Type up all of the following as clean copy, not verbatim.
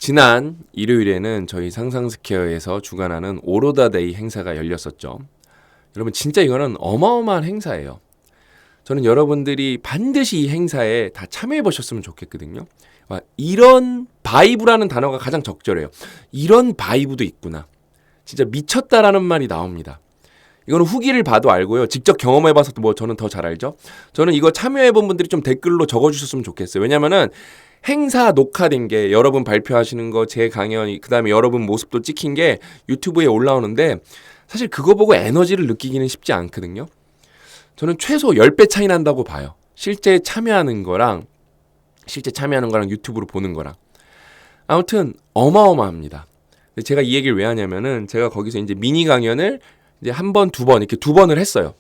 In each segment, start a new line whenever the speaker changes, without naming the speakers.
지난 일요일에는 저희 상상스퀘어에서 주관하는 오로다데이 행사가 열렸었죠. 여러분 진짜 이거는 어마어마한 행사예요. 저는 여러분들이 반드시 이 행사에 다 참여해 보셨으면 좋겠거든요. 이런 바이브라는 단어가 가장 적절해요. 이런 바이브도 있구나. 진짜 미쳤다라는 말이 나옵니다. 이거는 후기를 봐도 알고요. 직접 경험해봐서 저는 더 잘 알죠. 저는 이거 참여해본 분들이 좀 댓글로 적어주셨으면 좋겠어요. 왜냐면은 행사 녹화된 게 여러분 발표하시는 거, 제 강연, 그 다음에 여러분 모습도 찍힌 게 유튜브에 올라오는데 사실 그거 보고 에너지를 느끼기는 쉽지 않거든요. 저는 최소 10배 차이 난다고 봐요. 실제 참여하는 거랑 유튜브로 보는 거랑. 아무튼 어마어마합니다. 제가 이 얘기를 왜 하냐면은 제가 거기서 이제 미니 강연을 이제 한 번, 두 번, 이렇게 두 번을 했어요.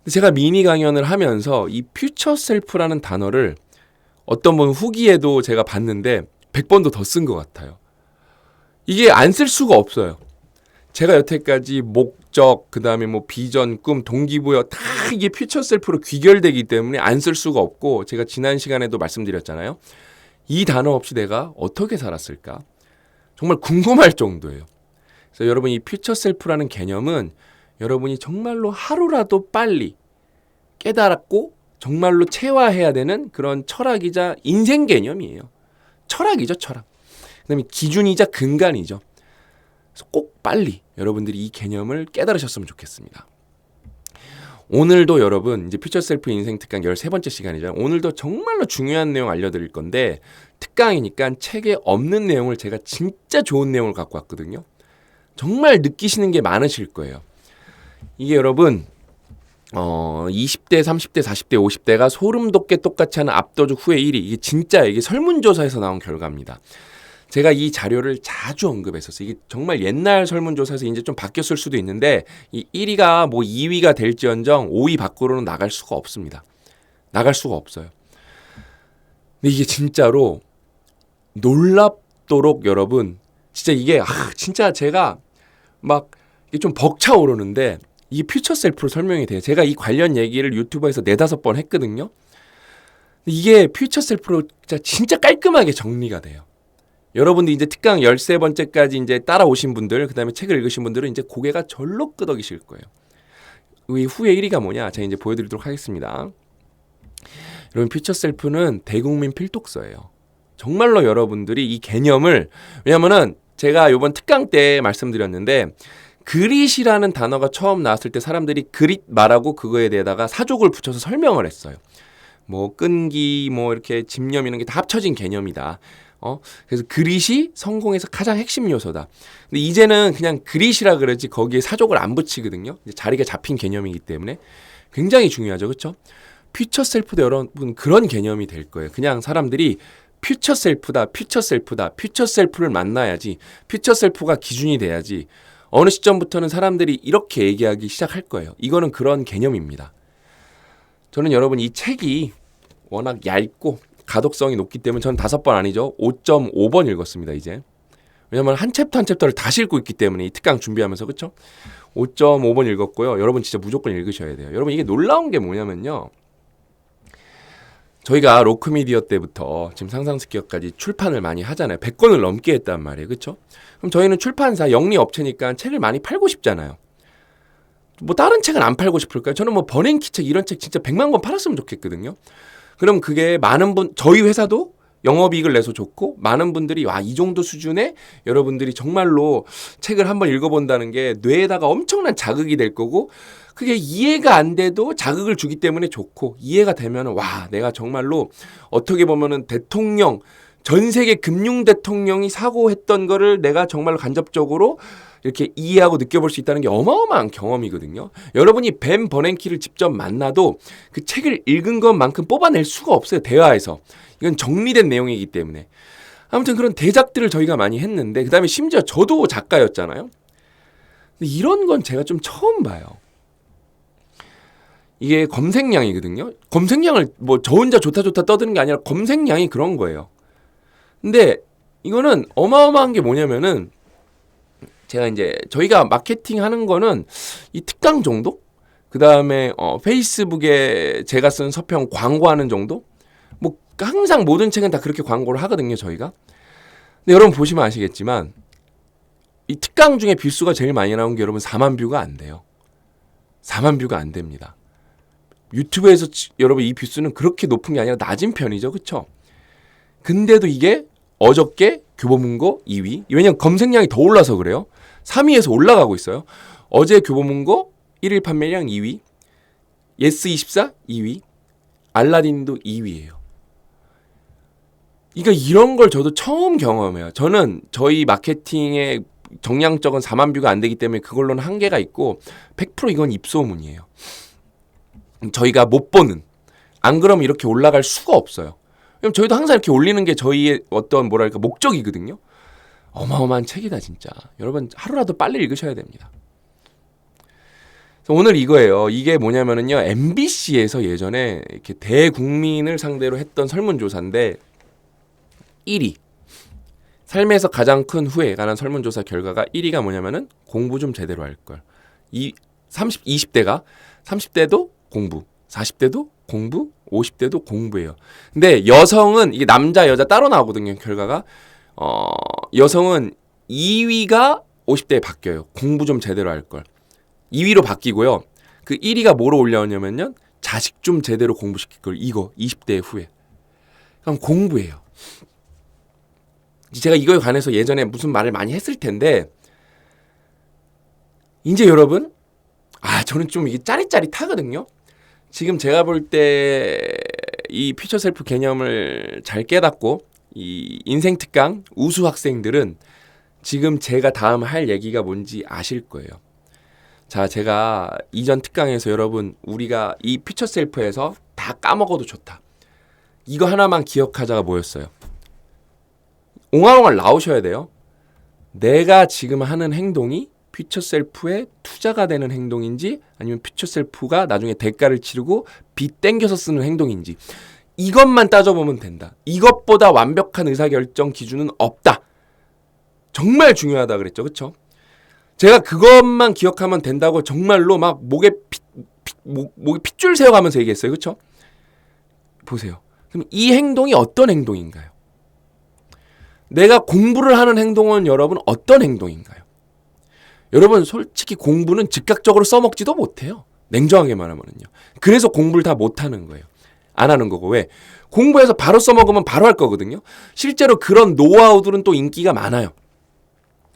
제가 미니 강연을 하면서 이 퓨처 셀프라는 단어를 어떤 분 후기에도 제가 봤는데 100번도 더 쓴 것 같아요. 이게 안 쓸 수가 없어요. 제가 여태까지 목적, 그 다음에 뭐 비전, 꿈, 동기부여 다 이게 퓨처 셀프로 귀결되기 때문에 안 쓸 수가 없고, 제가 지난 시간에도 말씀드렸잖아요. 이 단어 없이 내가 어떻게 살았을까? 정말 궁금할 정도예요. 그래서 여러분 이 퓨처 셀프라는 개념은 여러분이 정말로 하루라도 빨리 깨달았고 정말로 체화해야 되는 그런 철학이자 인생 개념이에요. 철학이죠, 철학. 그다음에 기준이자 근간이죠. 그래서 꼭 빨리 여러분들이 이 개념을 깨달으셨으면 좋겠습니다. 오늘도 여러분 이제 퓨처 셀프 인생 특강 13번째 시간이죠. 오늘도 정말로 중요한 내용 알려드릴 건데 특강이니까 책에 없는 내용을 제가 진짜 좋은 내용을 갖고 왔거든요. 정말 느끼시는 게 많으실 거예요. 이게 여러분 20대, 30대, 40대, 50대가 소름 돋게 똑같이 하는 압도적 후회 1위. 이게 진짜 이게 설문조사에서 나온 결과입니다. 제가 이 자료를 자주 언급했었어요. 이게 정말 옛날 설문조사에서 이제 좀 바뀌었을 수도 있는데 이 1위가 뭐 2위가 될지언정 5위 밖으로는 나갈 수가 없습니다. 나갈 수가 없어요. 근데 이게 진짜로 놀랍도록 여러분 진짜 이게 진짜 제가 막 이게 좀 벅차오르는데 이게 퓨처 셀프로 설명이 돼요. 제가 이 관련 얘기를 유튜브에서 4-5번 했거든요. 이게 퓨처 셀프로 진짜 깔끔하게 정리가 돼요. 여러분들 이제 특강 13번째까지 이제 따라오신 분들, 그 다음에 책을 읽으신 분들은 이제 고개가 절로 끄덕이실 거예요. 이 후에 1위가 뭐냐? 제가 이제 보여드리도록 하겠습니다. 여러분, 퓨처 셀프는 대국민 필독서예요. 정말로 여러분들이 이 개념을, 왜냐면은 제가 이번 특강 때 말씀드렸는데, 그릿이라는 단어가 처음 나왔을 때 사람들이 그릿 말하고 그거에 대해다가 사족을 붙여서 설명을 했어요. 뭐 끈기, 뭐 이렇게 집념 이런 게 다 합쳐진 개념이다. 그래서 그릿이 성공에서 가장 핵심 요소다. 근데 이제는 그냥 그릿이라 그러지 거기에 사족을 안 붙이거든요. 이제 자리가 잡힌 개념이기 때문에 굉장히 중요하죠, 그렇죠? 퓨처 셀프도 여러분 그런 개념이 될 거예요. 그냥 사람들이 퓨처 셀프다, 퓨처 셀프다, 퓨처 셀프를 만나야지, 퓨처 셀프가 기준이 돼야지. 어느 시점부터는 사람들이 이렇게 얘기하기 시작할 거예요. 이거는 그런 개념입니다. 저는 여러분 이 책이 워낙 얇고 가독성이 높기 때문에 저는 5번 아니죠. 5.5번 읽었습니다, 이제. 왜냐면 한 챕터 한 챕터를 다시 읽고 있기 때문에 이 특강 준비하면서, 그렇죠? 5.5번 읽었고요. 여러분 진짜 무조건 읽으셔야 돼요. 여러분 이게 놀라운 게 뭐냐면요. 저희가 로크미디어 때부터 지금 상상스퀘어까지 출판을 많이 하잖아요. 100권을 넘게 했단 말이에요. 그렇죠? 그럼 저희는 출판사 영리업체니까 책을 많이 팔고 싶잖아요. 뭐 다른 책은 안 팔고 싶을까요? 저는 뭐 버냉키 책 이런 책 진짜 100만 권 팔았으면 좋겠거든요. 그럼 그게 많은 저희 회사도 영업이익을 내서 좋고 많은 분들이 이 정도 수준의 여러분들이 정말로 책을 한번 읽어본다는 게 뇌에다가 엄청난 자극이 될 거고 그게 이해가 안 돼도 자극을 주기 때문에 좋고 이해가 되면 내가 정말로 어떻게 보면은 대통령 전 세계 금융 대통령이 사고했던 거를 내가 정말로 간접적으로 이렇게 이해하고 느껴볼 수 있다는 게 어마어마한 경험이거든요. 여러분이 벤 버냉키를 직접 만나도 그 책을 읽은 것만큼 뽑아낼 수가 없어요. 대화에서. 이건 정리된 내용이기 때문에. 아무튼 그런 대작들을 저희가 많이 했는데 그다음에 심지어 저도 작가였잖아요. 근데 이런 건 제가 좀 처음 봐요. 이게 검색량이거든요. 검색량을 뭐 저 혼자 좋다 떠드는 게 아니라 검색량이 그런 거예요. 근데 이거는 어마어마한 게 뭐냐면은 제가 이제 저희가 마케팅 하는 거는 이 특강 정도? 그 다음에 페이스북에 제가 쓴 서평 광고하는 정도? 뭐 항상 모든 책은 다 그렇게 광고를 하거든요, 저희가. 근데 여러분 보시면 아시겠지만 이 특강 중에 뷰수가 제일 많이 나온 게 여러분 4만 뷰가 안 돼요. 4만 뷰가 안 됩니다. 유튜브에서 여러분 이 뷰수는 그렇게 높은 게 아니라 낮은 편이죠. 그쵸? 근데도 이게 어저께 교보문고 2위. 왜냐면 검색량이 더 올라서 그래요. 3위에서 올라가고 있어요. 어제 교보문고 1일 판매량 2위. 예스24 2위. 알라딘도 2위예요. 그러니까 이런 걸 저도 처음 경험해요. 저는 저희 마케팅의 정량적은 4만 뷰가 안 되기 때문에 그걸로는 한계가 있고 100% 이건 입소문이에요. 저희가 못 보는. 안 그러면 이렇게 올라갈 수가 없어요. 그럼 저희도 항상 이렇게 올리는 게 저희의 어떤 뭐랄까 목적이거든요. 어마어마한 책이다 진짜. 여러분 하루라도 빨리 읽으셔야 됩니다. 오늘 이거예요. 이게 뭐냐면은요. MBC에서 예전에 이렇게 대국민을 상대로 했던 설문조사인데 1위. 삶에서 가장 큰 후회에 관한 설문조사 결과가 1위가 뭐냐면은 공부 좀 제대로 할 걸. 20대가 30대도 공부, 40대도 공부, 50대도 공부예요. 근데 여성은 이게 남자 여자 따로 나오거든요. 결과가 여성은 2위가 50대에 바뀌어요. 공부 좀 제대로 할 걸. 2위로 바뀌고요. 그 1위가 뭐로 올려오냐면요. 자식 좀 제대로 공부시킬 걸. 이거 20대의 후회. 그럼 공부예요. 제가 이거에 관해서 예전에 무슨 말을 많이 했을 텐데 이제 여러분 저는 좀 이게 짜릿짜릿하거든요. 지금 제가 볼 때 이 퓨처 셀프 개념을 잘 깨닫고 이 인생 특강 우수 학생들은 지금 제가 다음 할 얘기가 뭔지 아실 거예요. 자, 제가 이전 특강에서 여러분 우리가 이 퓨처 셀프에서 다 까먹어도 좋다. 이거 하나만 기억하자가 뭐였어요? 옹알옹알 나오셔야 돼요. 내가 지금 하는 행동이 퓨처 셀프의 투자가 되는 행동인지 아니면 퓨처 셀프가 나중에 대가를 치르고 빚 땡겨서 쓰는 행동인지 이것만 따져보면 된다. 이것보다 완벽한 의사결정 기준은 없다. 정말 중요하다 그랬죠. 그렇죠? 제가 그것만 기억하면 된다고 정말로 막 목에 핏줄 세워가면서 얘기했어요. 그렇죠? 보세요. 그럼 이 행동이 어떤 행동인가요? 내가 공부를 하는 행동은 여러분 어떤 행동인가요? 여러분 솔직히 공부는 즉각적으로 써먹지도 못해요. 냉정하게 말하면요. 그래서 공부를 다 못하는 거예요. 안 하는 거고. 왜? 공부해서 바로 써먹으면 바로 할 거거든요. 실제로 그런 노하우들은 또 인기가 많아요.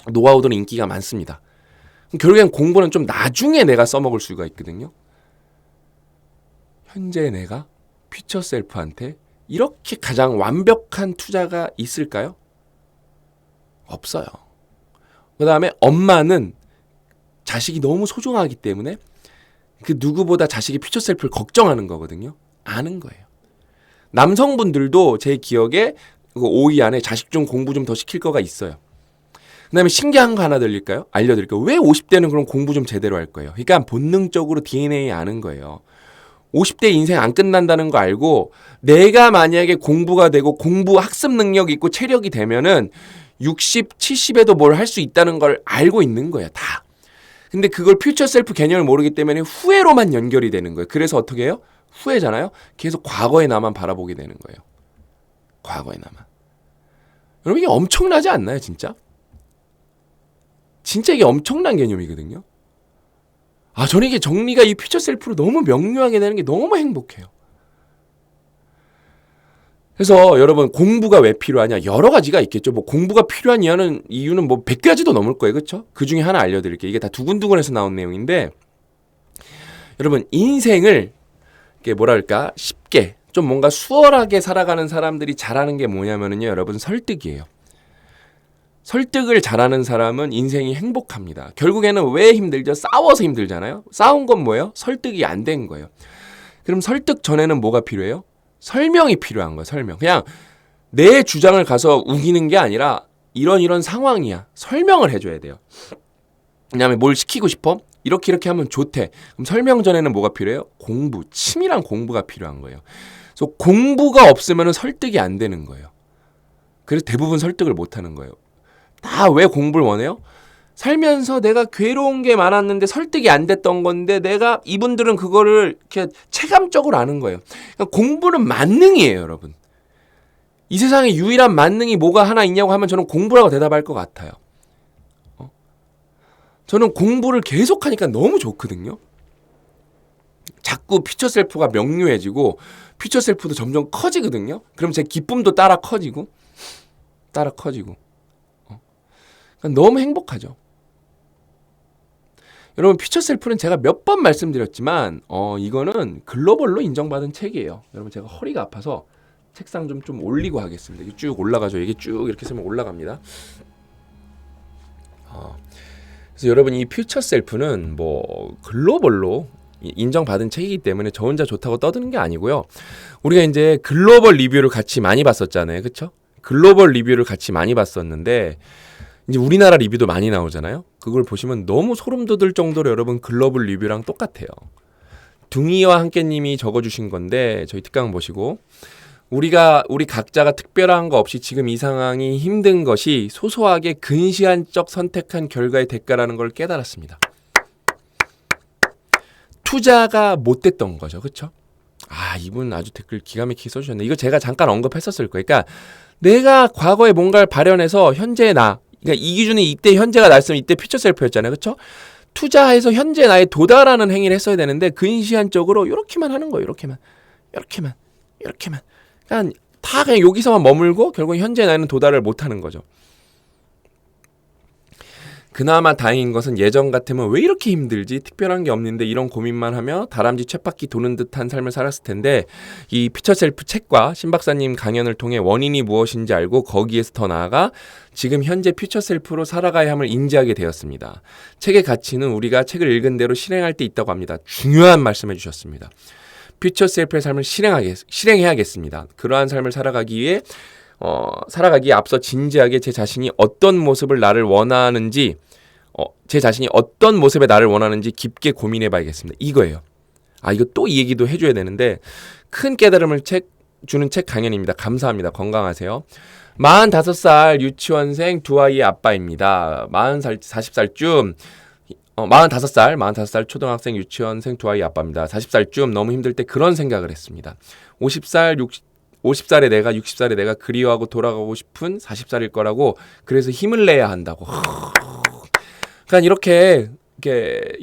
노하우들은 인기가 많습니다. 결국엔 공부는 좀 나중에 내가 써먹을 수가 있거든요. 현재 내가 퓨처 셀프한테 이렇게 가장 완벽한 투자가 있을까요? 없어요. 그 다음에 엄마는 자식이 너무 소중하기 때문에 그 누구보다 자식의 퓨처 셀프를 걱정하는 거거든요. 아는 거예요. 남성분들도 제 기억에 5위 안에 자식 좀 공부 좀 더 시킬 거가 있어요. 그 다음에 신기한 거 하나 알려드릴게요. 왜 50대는 그럼 공부 좀 제대로 할 거예요? 그러니까 본능적으로 DNA 아는 거예요. 50대 인생 안 끝난다는 거 알고 내가 만약에 공부가 되고 공부 학습 능력이 있고 체력이 되면은 60, 70에도 뭘 할 수 있다는 걸 알고 있는 거예요. 다. 근데 그걸 퓨처 셀프 개념을 모르기 때문에 후회로만 연결이 되는 거예요. 그래서 어떻게 해요? 후회잖아요. 계속 과거의 나만 바라보게 되는 거예요. 과거의 나만. 여러분 이게 엄청나지 않나요? 진짜? 진짜 이게 엄청난 개념이거든요. 저는 이게 정리가 이 퓨처 셀프로 너무 명료하게 되는 게 너무 행복해요. 그래서 여러분 공부가 왜 필요하냐? 여러 가지가 있겠죠. 뭐 공부가 필요한 이유는 뭐 100가지도 넘을 거예요. 그렇죠? 그 중에 하나 알려드릴게요. 이게 다 두근두근해서 나온 내용인데 여러분 인생을 이게 뭐랄까 쉽게 좀 뭔가 수월하게 살아가는 사람들이 잘하는 게 뭐냐면요. 여러분 설득이에요. 설득을 잘하는 사람은 인생이 행복합니다. 결국에는 왜 힘들죠? 싸워서 힘들잖아요. 싸운 건 뭐예요? 설득이 안 된 거예요. 그럼 설득 전에는 뭐가 필요해요? 설명이 필요한 거예요. 설명. 그냥 내 주장을 가서 우기는 게 아니라 이런 상황이야. 설명을 해줘야 돼요. 왜냐하면 뭘 시키고 싶어? 이렇게 하면 좋대. 그럼 설명 전에는 뭐가 필요해요? 공부. 치밀한 공부가 필요한 거예요. 그래서 공부가 없으면 설득이 안 되는 거예요. 그래서 대부분 설득을 못 하는 거예요. 다 왜 공부를 원해요? 살면서 내가 괴로운 게 많았는데 설득이 안 됐던 건데 내가 이분들은 그거를 이렇게 체감적으로 아는 거예요. 그러니까 공부는 만능이에요, 여러분. 이 세상에 유일한 만능이 뭐가 하나 있냐고 하면 저는 공부라고 대답할 것 같아요. 저는 공부를 계속하니까 너무 좋거든요. 자꾸 퓨처 셀프가 명료해지고 퓨처 셀프도 점점 커지거든요. 그럼 제 기쁨도 따라 커지고 그러니까 너무 행복하죠. 여러분 퓨처 셀프는 제가 몇 번 말씀드렸지만 이거는 글로벌로 인정받은 책이에요. 여러분 제가 허리가 아파서 책상 좀 올리고 하겠습니다. 이게 쭉 올라가죠. 이게 쭉 이렇게 쓰면 올라갑니다. 그래서 여러분 이 퓨처 셀프는 뭐 글로벌로 인정받은 책이기 때문에 저 혼자 좋다고 떠드는 게 아니고요. 우리가 이제 글로벌 리뷰를 같이 많이 봤었잖아요. 그렇죠? 글로벌 리뷰를 같이 많이 봤었는데 이제 우리나라 리뷰도 많이 나오잖아요. 그걸 보시면 너무 소름 돋을 정도로 여러분 글로벌 리뷰랑 똑같아요. 둥이와 함께님이 적어주신 건데 저희 특강 보시고 우리 각자가 특별한 거 없이 지금 이 상황이 힘든 것이 소소하게 근시안적 선택한 결과의 대가라는 걸 깨달았습니다. 투자가 못됐던 거죠. 그렇죠? 이분 아주 댓글 기가 막히게 써주셨네. 이거 제가 잠깐 언급했었을 거예요. 그러니까 내가 과거에 뭔가를 발현해서 현재의 그러니까 이 기준이 이때 현재가 나였으면 이때 퓨처 셀프였잖아요. 그렇죠? 투자해서 현재 나에 도달하는 행위를 했어야 되는데 근시안적으로 이렇게만 하는 거예요. 이렇게만. 그러니까 다 그냥 여기서만 머물고 결국 현재 나에는 도달을 못하는 거죠. 그나마 다행인 것은 예전 같으면 왜 이렇게 힘들지? 특별한 게 없는데 이런 고민만 하며 다람쥐 쳇바퀴 도는 듯한 삶을 살았을 텐데 이 퓨처 셀프 책과 신 박사님 강연을 통해 원인이 무엇인지 알고 거기에서 더 나아가 지금 현재 퓨처 셀프로 살아가야 함을 인지하게 되었습니다. 책의 가치는 우리가 책을 읽은 대로 실행할 때 있다고 합니다. 중요한 말씀해 주셨습니다. 퓨처 셀프의 삶을 실행해야겠습니다. 그러한 삶을 살아가기에 앞서 진지하게 제 자신이 어떤 모습의 나를 원하는지 깊게 고민해 봐야겠습니다. 이거예요. 이거 또 이 얘기도 해줘야 되는데 큰 깨달음을 주는 책 강연입니다. 감사합니다. 건강하세요. 45살 유치원생 두 아이의 아빠입니다. 40살쯤 45살 초등학생 유치원생 두 아이 아빠입니다. 40살쯤 너무 힘들 때 그런 생각을 했습니다. 50살의 내가 60살의 내가 그리워하고 돌아가고 싶은 40살일 거라고 그래서 힘을 내야 한다고. 그러니까 이렇게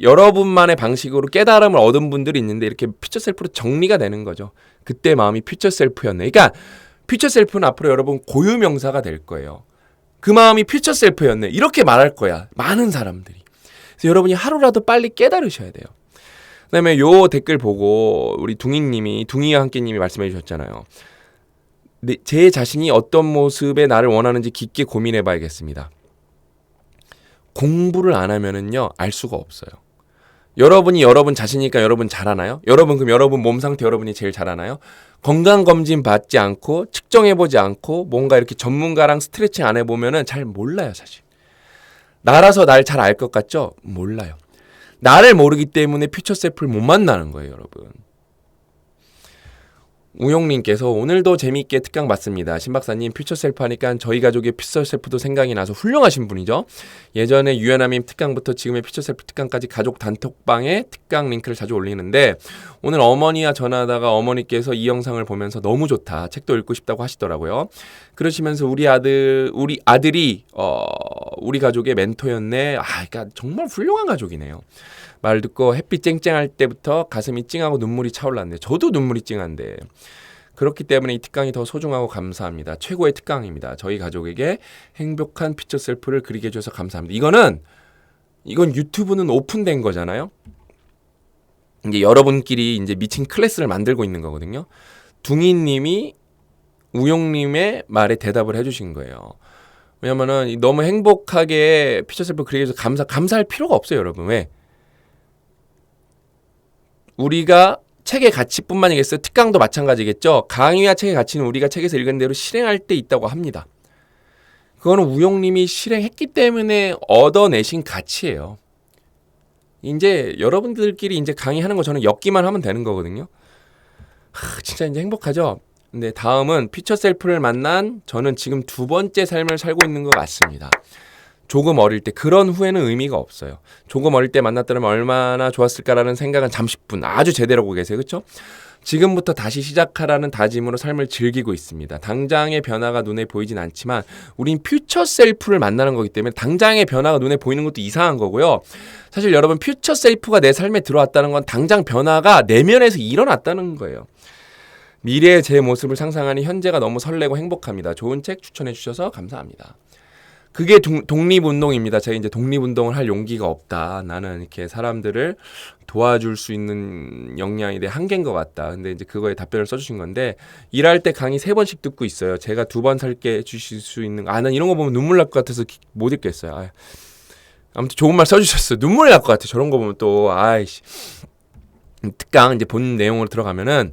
여러분만의 방식으로 깨달음을 얻은 분들이 있는데 이렇게 퓨처 셀프로 정리가 되는 거죠. 그때 마음이 퓨처 셀프였네. 그러니까 퓨처 셀프는 앞으로 여러분 고유명사가 될 거예요. 그 마음이 퓨처 셀프였네. 이렇게 말할 거야. 많은 사람들이. 그래서 여러분이 하루라도 빨리 깨달으셔야 돼요. 그다음에 요 댓글 보고 우리 둥이와 함께님이 말씀해 주셨잖아요. 제 자신이 어떤 모습의 나를 원하는지 깊게 고민해 봐야겠습니다. 공부를 안 하면은요 알 수가 없어요. 여러분이 여러분 자신이니까 여러분 잘하나요? 그럼 여러분 몸 상태 여러분이 제일 잘하나요? 건강검진 받지 않고 측정해보지 않고 뭔가 이렇게 전문가랑 스트레칭 안 해보면은 잘 몰라요. 사실 나라서 날 잘 알 것 같죠? 몰라요. 나를 모르기 때문에 퓨처 셀프를 못 만나는 거예요. 여러분. 우용님께서 오늘도 재미있게 특강 봤습니다. 신박사님 퓨처 셀프 하니까 저희 가족의 퓨처 셀프도 생각이 나서 훌륭하신 분이죠. 예전에 유연함님 특강부터 지금의 퓨처 셀프 특강까지 가족 단톡방에 특강 링크를 자주 올리는데 오늘 어머니와 전화하다가 어머니께서 이 영상을 보면서 너무 좋다. 책도 읽고 싶다고 하시더라고요. 그러시면서 우리 아들이 우리 가족의 멘토였네. 그러니까 정말 훌륭한 가족이네요. 말 듣고 햇빛 쨍쨍할 때부터 가슴이 찡하고 눈물이 차올랐네요. 저도 눈물이 찡한데 그렇기 때문에 이 특강이 더 소중하고 감사합니다. 최고의 특강입니다. 저희 가족에게 행복한 퓨처 셀프를 그리게 해줘서 감사합니다. 이건 유튜브는 오픈된 거잖아요. 이제 여러분끼리 이제 미친 클래스를 만들고 있는 거거든요. 둥이님이 우용님의 말에 대답을 해주신 거예요. 왜냐면은 너무 행복하게 퓨처 셀프 그리게 해줘서 감사할 필요가 없어요, 여러분. 왜? 우리가 책의 가치뿐만이겠어요. 특강도 마찬가지겠죠. 강의와 책의 가치는 우리가 책에서 읽은 대로 실행할 때 있다고 합니다. 그거는 우용님이 실행했기 때문에 얻어내신 가치예요. 이제 여러분들끼리 이제 강의하는 거 저는 엮기만 하면 되는 거거든요. 진짜 이제 행복하죠. 근데 다음은 퓨처 셀프를 만난 저는 지금 두 번째 삶을 살고 있는 것 같습니다. 조금 어릴 때 그런 후회는 의미가 없어요. 조금 어릴 때 만났더라면 얼마나 좋았을까라는 생각은 잠시뿐 아주 제대로 하고 계세요. 그렇죠? 지금부터 다시 시작하라는 다짐으로 삶을 즐기고 있습니다. 당장의 변화가 눈에 보이진 않지만 우린 퓨처 셀프를 만나는 거기 때문에 당장의 변화가 눈에 보이는 것도 이상한 거고요. 사실 여러분 퓨처 셀프가 내 삶에 들어왔다는 건 당장 변화가 내면에서 일어났다는 거예요. 미래의 제 모습을 상상하니 현재가 너무 설레고 행복합니다. 좋은 책 추천해 주셔서 감사합니다. 그게 독립운동입니다. 제가 이제 독립운동을 할 용기가 없다. 나는 이렇게 사람들을 도와줄 수 있는 역량이 내 한계인 것 같다. 근데 이제 그거에 답변을 써주신 건데, 일할 때 강의 3번씩 듣고 있어요. 제가 2번 살게 해주실 수 있는, 난 이런 거 보면 눈물 날 것 같아서 못 읽겠어요. 아무튼 좋은 말 써주셨어요. 눈물 날 것 같아. 저런 거 보면 또, 특강 이제 본 내용으로 들어가면은,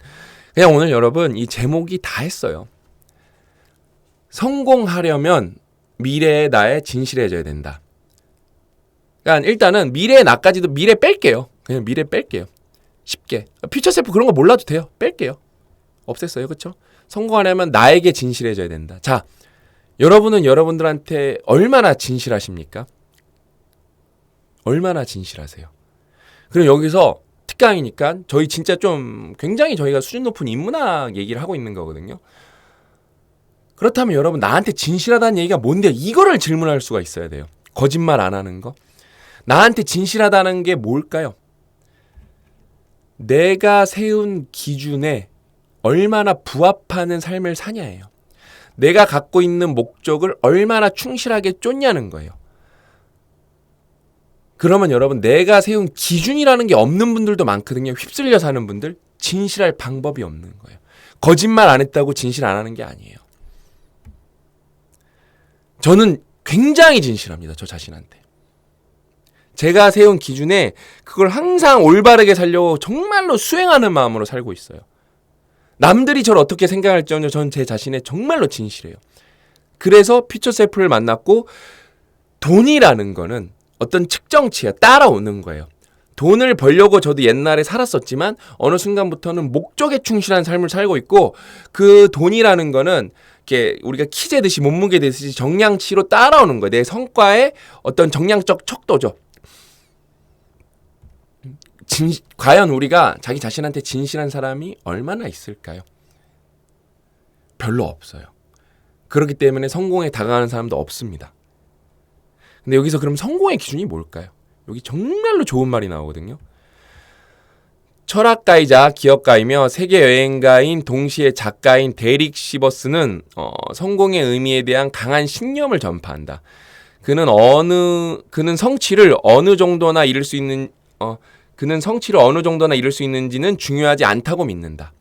그냥 오늘 여러분 이 제목이 다 했어요. 성공하려면 미래의 나에 진실해져야 된다. 그러니까 일단은 미래의 나까지도 미래 뺄게요. 그냥 미래 뺄게요. 쉽게. 퓨처 셀프 그런 거 몰라도 돼요. 뺄게요. 없앴어요. 그렇죠? 성공하려면 나에게 진실해져야 된다. 자, 여러분은 여러분들한테 얼마나 진실하십니까? 얼마나 진실하세요? 그럼 여기서 특강이니까 저희 진짜 좀 굉장히 저희가 수준 높은 인문학 얘기를 하고 있는 거거든요. 그렇다면 여러분 나한테 진실하다는 얘기가 뭔데요? 이거를 질문할 수가 있어야 돼요. 거짓말 안 하는 거. 나한테 진실하다는 게 뭘까요? 내가 세운 기준에 얼마나 부합하는 삶을 사냐예요. 내가 갖고 있는 목적을 얼마나 충실하게 쫓냐는 거예요. 그러면 여러분 내가 세운 기준이라는 게 없는 분들도 많거든요. 휩쓸려 사는 분들. 진실할 방법이 없는 거예요. 거짓말 안 했다고 진실 안 하는 게 아니에요. 저는 굉장히 진실합니다. 저 자신한테. 제가 세운 기준에 그걸 항상 올바르게 살려고 정말로 수행하는 마음으로 살고 있어요. 남들이 저를 어떻게 생각할지언정 저는 제 자신에 정말로 진실해요. 그래서 퓨처 셀프를 만났고 돈이라는 거는 어떤 측정치야 따라오는 거예요. 돈을 벌려고 저도 옛날에 살았었지만 어느 순간부터는 목적에 충실한 삶을 살고 있고 그 돈이라는 거는 이렇게 우리가 키 재듯이 몸무게 재듯이 정량치로 따라오는 거예요. 내 성과의 어떤 정량적 척도죠. 과연 우리가 자기 자신한테 진실한 사람이 얼마나 있을까요? 별로 없어요. 그렇기 때문에 성공에 다가가는 사람도 없습니다. 근데 여기서 그럼 성공의 기준이 뭘까요? 여기 정말로 좋은 말이 나오거든요. 철학가이자 기업가이며 세계 여행가인 동시에 작가인 데릭 시버스는 성공의 의미에 대한 강한 신념을 전파한다. 그는 성취를 어느 정도나 이룰 수 있는지는 중요하지 않다고 믿는다.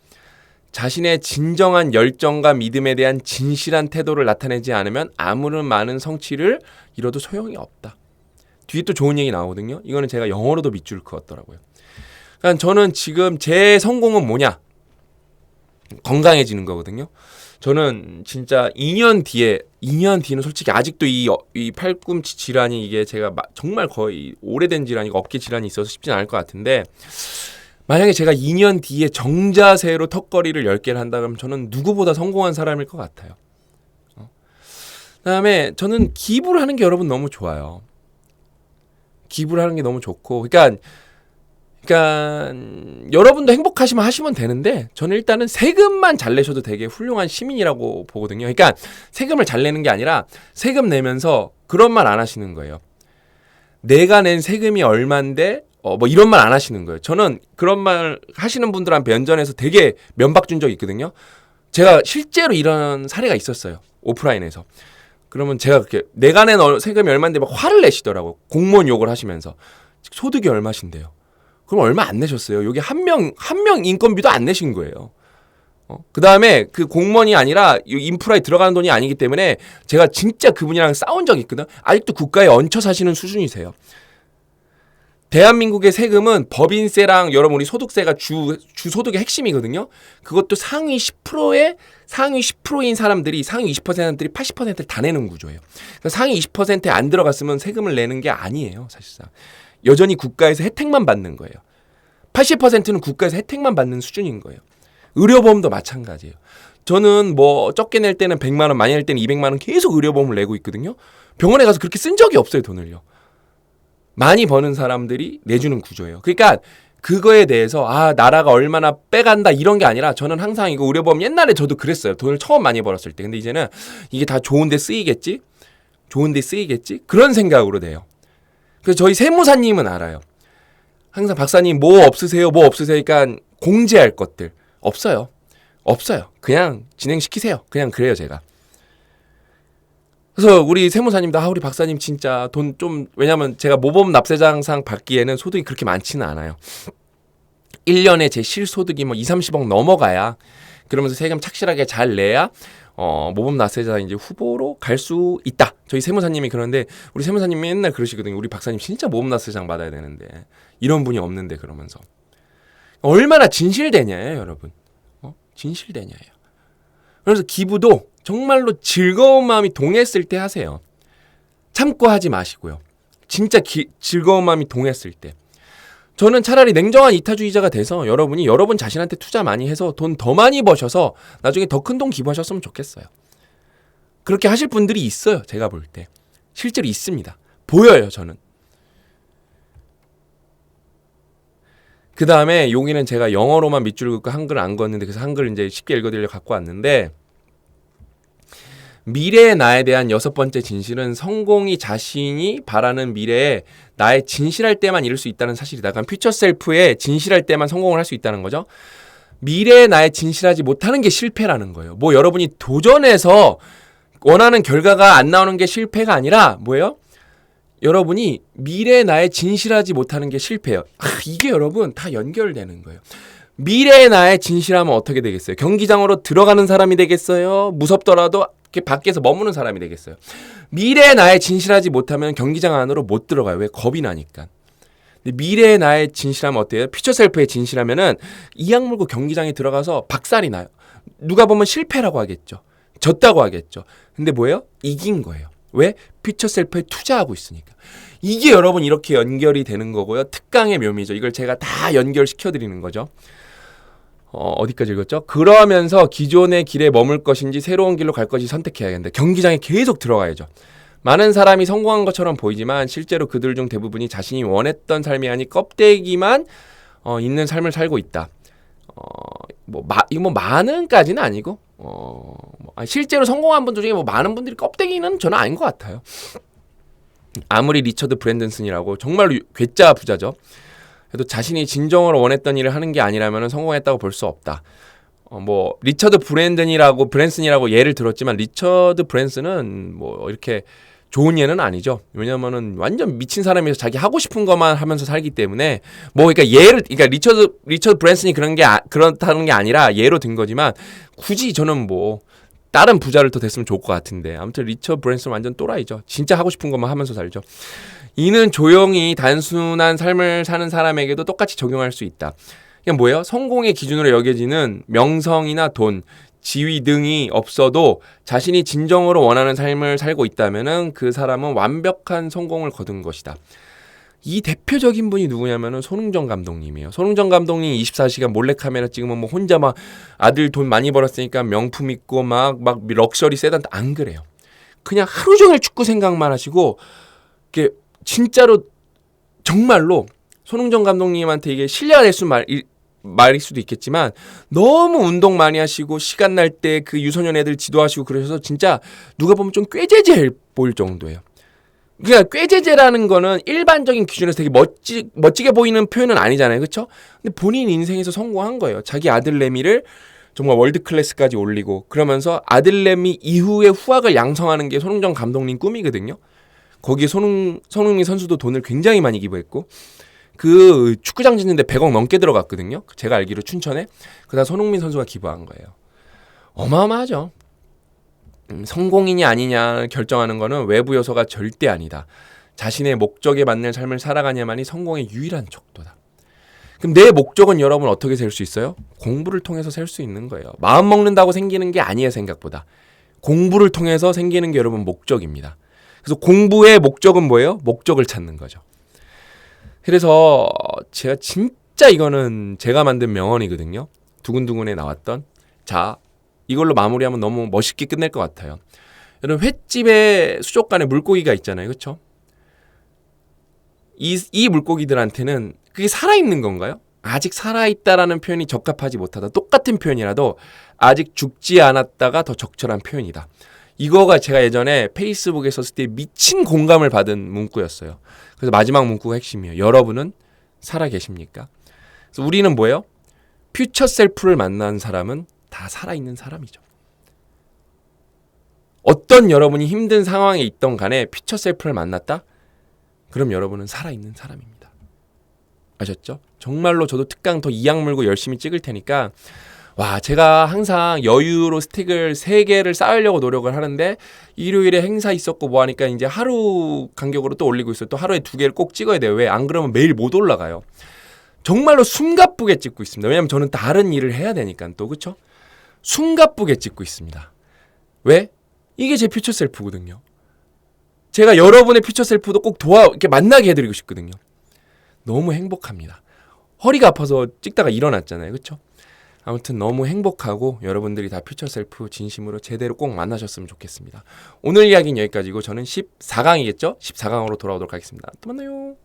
자신의 진정한 열정과 믿음에 대한 진실한 태도를 나타내지 않으면 아무런 많은 성취를 이뤄도 소용이 없다. 뒤에 또 좋은 얘기 나오거든요. 이거는 제가 영어로도 밑줄 그었더라고요. 그러니까 저는 지금 제 성공은 뭐냐? 건강해지는 거거든요. 저는 진짜 2년 뒤는 솔직히 아직도 이 팔꿈치 질환이 이게 제가 정말 거의 오래된 질환이고 어깨 질환이 있어서 쉽진 않을 것 같은데 만약에 제가 2년 뒤에 정자세로 턱걸이를 10개를 한다 그러면 저는 누구보다 성공한 사람일 것 같아요. 그다음에 저는 기부를 하는 게 여러분 너무 좋아요. 기부를 하는 게 너무 좋고 그러니까 여러분도 행복하시면 하시면 되는데 저는 일단은 세금만 잘 내셔도 되게 훌륭한 시민이라고 보거든요. 그러니까 세금을 잘 내는 게 아니라 세금 내면서 그런 말 안 하시는 거예요. 내가 낸 세금이 얼만데 뭐 이런 말 안 하시는 거예요. 저는 그런 말 하시는 분들한테 면전에서 되게 면박 준 적이 있거든요. 제가 실제로 이런 사례가 있었어요. 오프라인에서. 그러면 제가 그렇게 내가 낸 세금이 얼마인데 막 화를 내시더라고요. 공무원 욕을 하시면서. 소득이 얼마신데요? 그럼 얼마 안 내셨어요. 여기 한 명 인건비도 안 내신 거예요. 그 다음에 그 공무원이 아니라 인프라에 들어가는 돈이 아니기 때문에 제가 진짜 그분이랑 싸운 적이 있거든요. 아직도 국가에 얹혀 사시는 수준이세요. 대한민국의 세금은 법인세랑 여러분 우리 소득세가 주 소득의 핵심이거든요. 그것도 상위 10%인 사람들이 상위 20%들이 80%를 다 내는 구조예요. 그러니까 상위 20%에 안 들어갔으면 세금을 내는 게 아니에요, 사실상. 여전히 국가에서 혜택만 받는 거예요. 80%는 국가에서 혜택만 받는 수준인 거예요. 의료보험도 마찬가지예요. 저는 뭐 적게 낼 때는 100만 원, 많이 낼 때는 200만 원 계속 의료보험을 내고 있거든요. 병원에 가서 그렇게 쓴 적이 없어요, 돈을요. 많이 버는 사람들이 내주는 구조예요. 그러니까 그거에 대해서 나라가 얼마나 빼간다 이런 게 아니라 저는 항상 이거 의료보험 옛날에 저도 그랬어요. 돈을 처음 많이 벌었을 때. 근데 이제는 이게 다 좋은데 쓰이겠지? 좋은데 쓰이겠지? 그런 생각으로 돼요. 그래서 저희 세무사님은 알아요. 항상 박사님 뭐 없으세요? 뭐 없으세요? 그러니까 공지할 것들 없어요. 없어요. 그냥 진행시키세요. 그냥 그래요, 제가. 그래서 우리 세무사님도 우리 박사님 진짜 돈 좀, 왜냐면 제가 모범 납세자상 받기에는 소득이 그렇게 많지는 않아요. 1년에 제 실소득이 뭐 2, 30억 넘어가야, 그러면서 세금 착실하게 잘 내야 모범 납세자 이제 후보로 갈 수 있다. 저희 세무사님이 그런데, 우리 세무사님이 맨날 그러시거든요. 우리 박사님 진짜 모범 납세자상 받아야 되는데 이런 분이 없는데, 그러면서 얼마나 진실되냐예요, 여러분. 진실되냐예요. 그래서 기부도 정말로 즐거운 마음이 동했을 때 하세요. 참고 하지 마시고요. 진짜 즐거운 마음이 동했을 때. 저는 차라리 냉정한 이타주의자가 돼서 여러분이 여러분 자신한테 투자 많이 해서 돈 더 많이 버셔서 나중에 더 큰 돈 기부하셨으면 좋겠어요. 그렇게 하실 분들이 있어요. 제가 볼 때. 실제로 있습니다. 보여요, 저는. 그 다음에 여기는 제가 영어로만 밑줄 긋고 한글 안 걷는데, 그래서 한글 이제 쉽게 읽어드리려고 갖고 왔는데, 미래의 나에 대한 6번째 진실은 성공이 자신이 바라는 미래에 나의 진실할 때만 이룰 수 있다는 사실이다. 그러니까 퓨처 셀프에 진실할 때만 성공을 할 수 있다는 거죠. 미래의 나에 진실하지 못하는 게 실패라는 거예요. 뭐 여러분이 도전해서 원하는 결과가 안 나오는 게 실패가 아니라 뭐예요? 여러분이 미래의 나에 진실하지 못하는 게 실패예요. 이게 여러분 다 연결되는 거예요. 미래의 나에 진실하면 어떻게 되겠어요? 경기장으로 들어가는 사람이 되겠어요? 무섭더라도 밖에서 머무는 사람이 되겠어요? 미래의 나에 진실하지 못하면 경기장 안으로 못 들어가요. 왜? 겁이 나니까. 근데 미래의 나에 진실하면 어때요? 퓨처 셀프에 진실하면은 이악 물고 경기장에 들어가서 박살이 나요. 누가 보면 실패라고 하겠죠. 졌다고 하겠죠. 근데 뭐예요? 이긴 거예요. 왜? 퓨처 셀프에 투자하고 있으니까. 이게 여러분 이렇게 연결이 되는 거고요. 특강의 묘미죠. 이걸 제가 다 연결시켜 드리는 거죠. 어디까지 읽었죠? 그러면서 기존의 길에 머물 것인지 새로운 길로 갈 것인지 선택해야겠는데, 경기장에 계속 들어가야죠. 많은 사람이 성공한 것처럼 보이지만 실제로 그들 중 대부분이 자신이 원했던 삶이 아닌 껍데기만 있는 삶을 살고 있다. 이거 뭐 많은까지는 아니고 실제로 성공한 분들 중에 뭐 많은 분들이 껍데기는 저는 아닌 것 같아요. 아무리 리처드 브랜든슨이라고 정말로 괴짜 부자죠. 그래도 자신이 진정으로 원했던 일을 하는 게 아니라면 성공했다고 볼 수 없다. 뭐 리처드 브랜슨이라고 예를 들었지만, 리처드 브랜슨은 뭐 이렇게 좋은 예는 아니죠. 왜냐면은 완전 미친 사람이어서 자기 하고 싶은 것만 하면서 살기 때문에, 그러니까 리처드 브랜슨이 그렇다는 게 아니라 예로 든 거지만, 굳이 저는 뭐 다른 부자를 더 됐으면 좋을 것 같은데, 아무튼 리처드 브랜슨 완전 또라이죠. 진짜 하고 싶은 것만 하면서 살죠. 이는 조용히 단순한 삶을 사는 사람에게도 똑같이 적용할 수 있다. 이게 뭐예요? 성공의 기준으로 여겨지는 명성이나 돈, 지위 등이 없어도 자신이 진정으로 원하는 삶을 살고 있다면은 그 사람은 완벽한 성공을 거둔 것이다. 이 대표적인 분이 누구냐면은 손흥정 감독님이에요. 손흥정 감독님 24시간 몰래카메라 찍으면 뭐 혼자 막 아들 돈 많이 벌었으니까 명품 있고 막 럭셔리 세단, 안 그래요. 그냥 하루 종일 축구 생각만 하시고, 이게 진짜로 정말로 손흥정 감독님한테 이게 신뢰가 될 수 말일 수도 있겠지만, 너무 운동 많이 하시고 시간 날 때 그 유소년 애들 지도하시고 그러셔서 진짜 누가 보면 좀 꾀재재 보일 정도예요. 그러니까 꾀재재라는 거는 일반적인 기준에서 되게 멋지게 보이는 표현은 아니잖아요. 그렇죠? 근데 본인 인생에서 성공한 거예요. 자기 아들내미를 정말 월드 클래스까지 올리고, 그러면서 아들내미 이후의 후학을 양성하는 게 손흥정 감독님 꿈이거든요. 거기에 손흥민 선수도 돈을 굉장히 많이 기부했고, 그 축구장 짓는데 100억 넘게 들어갔거든요. 제가 알기로 춘천에. 그다음 손흥민 선수가 기부한 거예요. 어마어마하죠. 성공이냐 아니냐 결정하는 거는 외부 요소가 절대 아니다. 자신의 목적에 맞는 삶을 살아가냐만이 성공의 유일한 척도다. 그럼 내 목적은 여러분 어떻게 셀 수 있어요? 공부를 통해서 셀 수 있는 거예요. 마음 먹는다고 생기는 게 아니에요, 생각보다. 공부를 통해서 생기는 게 여러분 목적입니다. 그래서 공부의 목적은 뭐예요? 목적을 찾는 거죠. 그래서 제가 진짜 이거는 제가 만든 명언이거든요. 두근두근에 나왔던, 자, 이걸로 마무리하면 너무 멋있게 끝낼 것 같아요. 여러분 횟집에 수족관에 물고기가 있잖아요. 그렇죠? 이 물고기들한테는 그게 살아있는 건가요? 아직 살아있다라는 표현이 적합하지 못하다. 똑같은 표현이라도 아직 죽지 않았다가 더 적절한 표현이다. 이거가 제가 예전에 페이스북에 썼을 때 미친 공감을 받은 문구였어요. 그래서 마지막 문구가 핵심이에요. 여러분은 살아 계십니까? 그래서 우리는 뭐예요? 퓨처 셀프를 만난 사람은 다 살아있는 사람이죠. 어떤 여러분이 힘든 상황에 있던 간에 퓨처 셀프를 만났다? 그럼 여러분은 살아있는 사람입니다. 아셨죠? 정말로 저도 특강 더 이악 물고 열심히 찍을 테니까 와, 제가 항상 여유로 스틱을 3개를 쌓으려고 노력을 하는데 일요일에 행사 있었고 뭐 하니까 이제 하루 간격으로 또 올리고 있어요. 또 하루에 2개를 꼭 찍어야 돼요. 왜? 안 그러면 매일 못 올라가요. 정말로 숨가쁘게 찍고 있습니다. 왜냐면 저는 다른 일을 해야 되니까 또 그렇죠? 숨가쁘게 찍고 있습니다. 왜? 이게 제 퓨처 셀프거든요. 제가 여러분의 퓨처 셀프도 꼭 이렇게 만나게 해드리고 싶거든요. 너무 행복합니다. 허리가 아파서 찍다가 일어났잖아요. 그렇죠? 아무튼 너무 행복하고 여러분들이 다 퓨처 셀프 진심으로 제대로 꼭 만나셨으면 좋겠습니다. 오늘 이야기는 여기까지고 저는 14강이겠죠? 14강으로 돌아오도록 하겠습니다. 또 만나요.